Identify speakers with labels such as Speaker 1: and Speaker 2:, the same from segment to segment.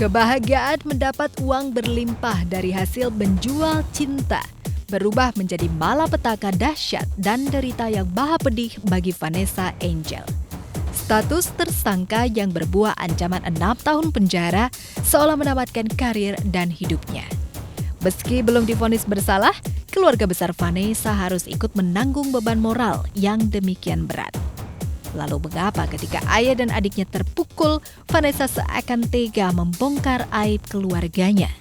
Speaker 1: Kebahagiaan mendapat uang berlimpah dari hasil menjual cinta berubah menjadi malapetaka dahsyat dan derita yang maha pedih bagi Vanessa Angel. Status tersangka yang berbuah ancaman 6 tahun penjara seolah menamatkan karir dan hidupnya. Meski belum divonis bersalah, keluarga besar Vanessa harus ikut menanggung beban moral yang demikian berat. Lalu mengapa ketika ayah dan adiknya terpukul, Vanessa seakan tega membongkar aib keluarganya?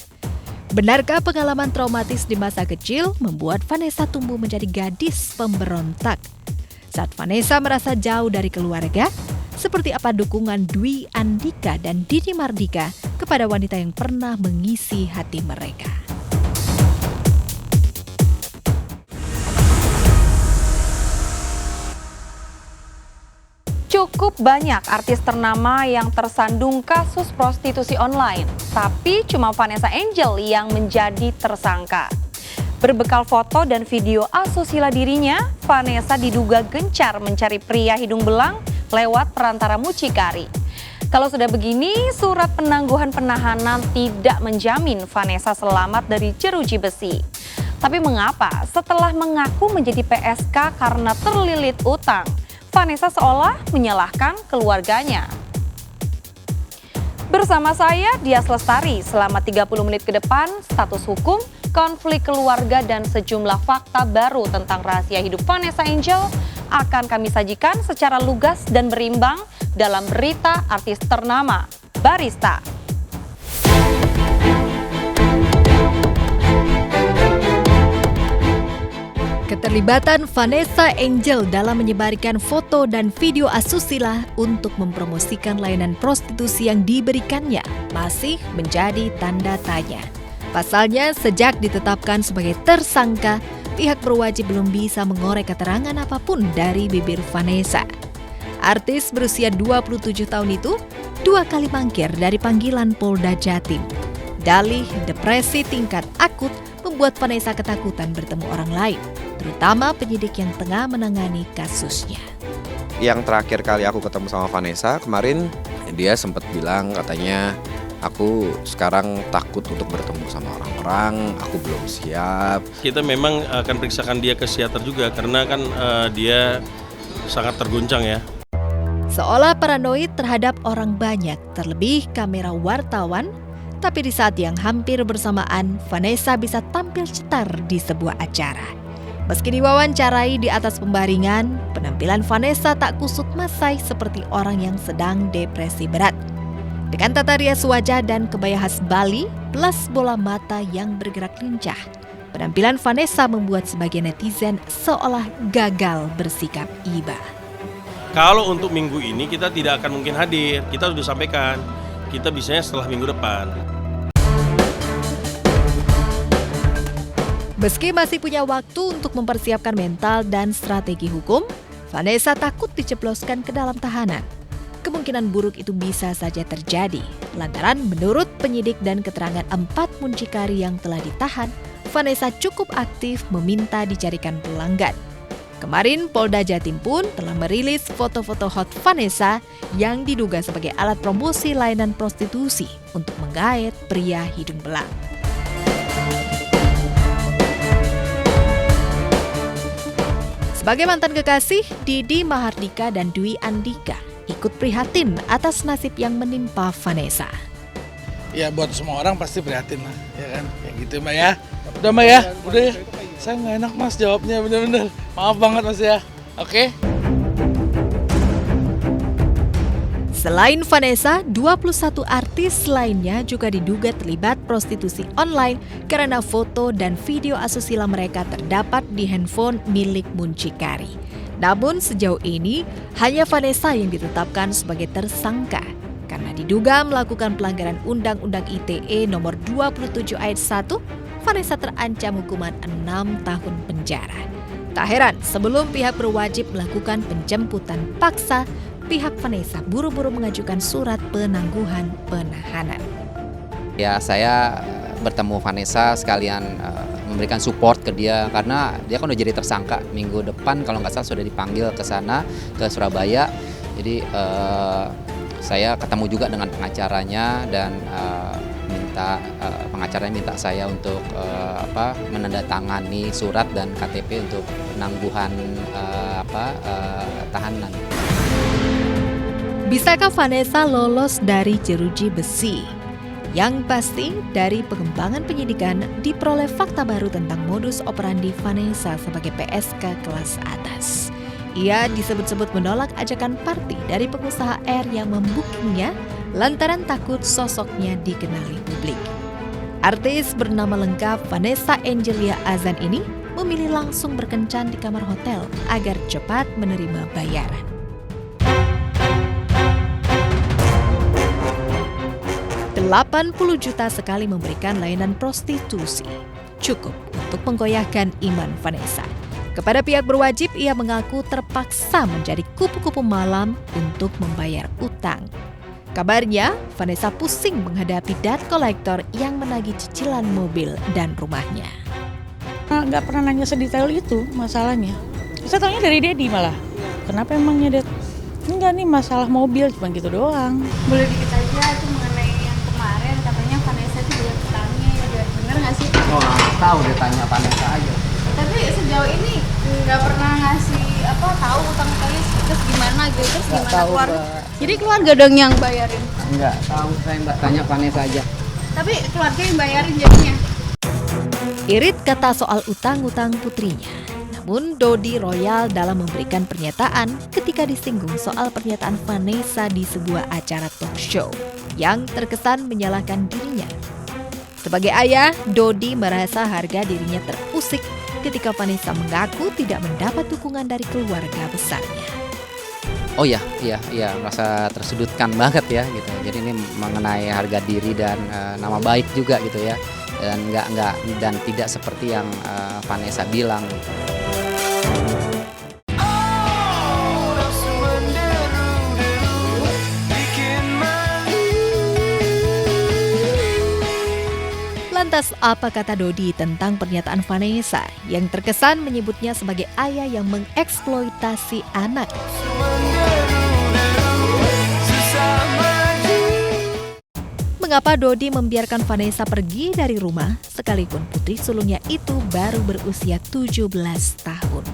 Speaker 1: Benarkah pengalaman traumatis di masa kecil membuat Vanessa tumbuh menjadi gadis pemberontak? Saat Vanessa merasa jauh dari keluarga, seperti apa dukungan Dwi Andika dan Didi Mardika kepada wanita yang pernah mengisi hati mereka?
Speaker 2: Cukup banyak artis ternama yang tersandung kasus prostitusi online, tapi cuma Vanessa Angel yang menjadi tersangka. Berbekal foto dan video asusila dirinya, Vanessa diduga gencar mencari pria hidung belang lewat perantara mucikari. Kalau sudah begini, surat penangguhan penahanan tidak menjamin Vanessa selamat dari jeruji besi. Tapi mengapa setelah mengaku menjadi PSK karena terlilit utang, Vanessa seolah menyalahkan keluarganya? Bersama saya, Dias Lestari, selama 30 menit ke depan, status hukum, konflik keluarga, dan sejumlah fakta baru tentang rahasia hidup Vanessa Angel akan kami sajikan secara lugas dan berimbang dalam berita artis ternama, Barista.
Speaker 1: Keterlibatan Vanessa Angel dalam menyebarkan foto dan video asusila untuk mempromosikan layanan prostitusi yang diberikannya masih menjadi tanda tanya. Pasalnya, sejak ditetapkan sebagai tersangka, pihak berwajib belum bisa mengorek keterangan apapun dari bibir Vanessa. Artis berusia 27 tahun itu 2 kali mangkir dari panggilan Polda Jatim. Dalih depresi tingkat akut membuat Vanessa ketakutan bertemu orang lain, terutama penyidik yang tengah menangani kasusnya.
Speaker 3: Yang terakhir kali aku ketemu sama Vanessa kemarin, dia sempat bilang katanya, aku sekarang takut untuk bertemu sama orang-orang, aku belum siap.
Speaker 4: Kita memang akan periksakan dia ke psikiater juga karena kan dia sangat terguncang ya.
Speaker 1: Seolah paranoid terhadap orang banyak, terlebih kamera wartawan. Tapi di saat yang hampir bersamaan, Vanessa bisa tampil cetar di sebuah acara. Meski diwawancarai di atas pembaringan, penampilan Vanessa tak kusut masai seperti orang yang sedang depresi berat. Dengan tata rias wajah dan kebaya khas Bali, plus bola mata yang bergerak lincah, penampilan Vanessa membuat sebagian netizen seolah gagal bersikap iba.
Speaker 4: Kalau untuk minggu ini kita tidak akan mungkin hadir, kita sudah sampaikan. Kita bisanya setelah minggu depan.
Speaker 1: Meski masih punya waktu untuk mempersiapkan mental dan strategi hukum, Vanessa takut diceploskan ke dalam tahanan. Kemungkinan buruk itu bisa saja terjadi, lantaran menurut penyidik dan keterangan 4 muncikari yang telah ditahan, Vanessa cukup aktif meminta dicarikan pelanggan. Kemarin Polda Jatim pun telah merilis foto-foto hot Vanessa yang diduga sebagai alat promosi layanan prostitusi untuk menggait pria hidung belang. Sebagai mantan kekasih, Didi Mahardika dan Dwi Andika ikut prihatin atas nasib yang menimpa Vanessa.
Speaker 5: Ya buat semua orang pasti prihatin lah, ya kan? Ya gitu Mbak ya. Udah Mbak ya, udah ya. Saya nggak enak Mas jawabnya, bener-bener. Maaf banget Mas ya, oke?
Speaker 1: Selain Vanessa, 21 artis lainnya juga diduga terlibat prostitusi online karena foto dan video asusila mereka terdapat di handphone milik muncikari. Namun sejauh ini, hanya Vanessa yang ditetapkan sebagai tersangka karena diduga melakukan pelanggaran Undang-Undang ITE nomor 27 ayat 1, Vanessa terancam hukuman 6 tahun penjara. Tak heran, sebelum pihak berwajib melakukan penjemputan paksa, pihak Vanessa buru-buru mengajukan surat penangguhan penahanan.
Speaker 6: Ya, saya bertemu Vanessa sekalian memberikan support ke dia karena dia kan udah jadi tersangka. Minggu depan kalau nggak salah sudah dipanggil ke sana, ke Surabaya. Jadi saya ketemu juga dengan pengacaranya dan pengacaranya minta saya untuk menandatangani surat dan KTP untuk penangguhan tahanan.
Speaker 1: Bisakah Vanessa lolos dari jeruji besi? Yang pasti, dari pengembangan penyidikan diperoleh fakta baru tentang modus operandi Vanessa sebagai PSK kelas atas. Ia disebut-sebut menolak ajakan party dari pengusaha R yang membukingnya lantaran takut sosoknya dikenali publik. Artis bernama lengkap Vanessa Angelia Azan ini memilih langsung berkencan di kamar hotel agar cepat menerima bayaran. $80 juta sekali memberikan layanan prostitusi. Cukup untuk menggoyahkan iman Vanessa. Kepada pihak berwajib, ia mengaku terpaksa menjadi kupu-kupu malam untuk membayar utang. Kabarnya, Vanessa pusing menghadapi debt collector yang menagih cicilan mobil dan rumahnya.
Speaker 7: Nggak pernah nanya sedetail itu masalahnya. Saya taunya dari Dedi malah. Kenapa emangnya, Det? Enggak nih, masalah mobil, cuma gitu doang.
Speaker 8: Boleh dikit aja itu mengenai yang kemarin katanya Vanessa itu banyak utangnya, ya bener nggak sih?
Speaker 6: Oh, nggak tahu, dia tanya Vanessa aja.
Speaker 8: Tapi sejauh ini nggak pernah ngasih tahu utang-utangnya terus gimana gitu, terus
Speaker 6: Nggak
Speaker 8: gimana
Speaker 6: tahu,
Speaker 8: keluarga?
Speaker 6: Mbak.
Speaker 8: Jadi keluarga dong yang bayarin,
Speaker 6: Enggak tahu, saya Mbak tanya Vanessa aja.
Speaker 8: tapi keluarga yang bayarin jadinya.
Speaker 1: Irit kata soal utang-utang putrinya. Namun Dodi royal dalam memberikan pernyataan ketika disinggung soal pernyataan Vanessa di sebuah acara talk show yang terkesan menyalahkan dirinya. Sebagai ayah, Dodi merasa harga dirinya terusik ketika Vanessa mengaku tidak mendapat dukungan dari keluarga besarnya.
Speaker 6: Oh iya, merasa tersudutkan banget ya gitu. Jadi ini mengenai harga diri dan nama baik juga gitu ya. Dan tidak seperti yang Vanessa bilang.
Speaker 1: Lantas apa kata Dodi tentang pernyataan Vanessa yang terkesan menyebutnya sebagai ayah yang mengeksploitasi anak? Mengapa Dodi membiarkan Vanessa pergi dari rumah sekalipun putri sulungnya itu baru berusia 17 tahun?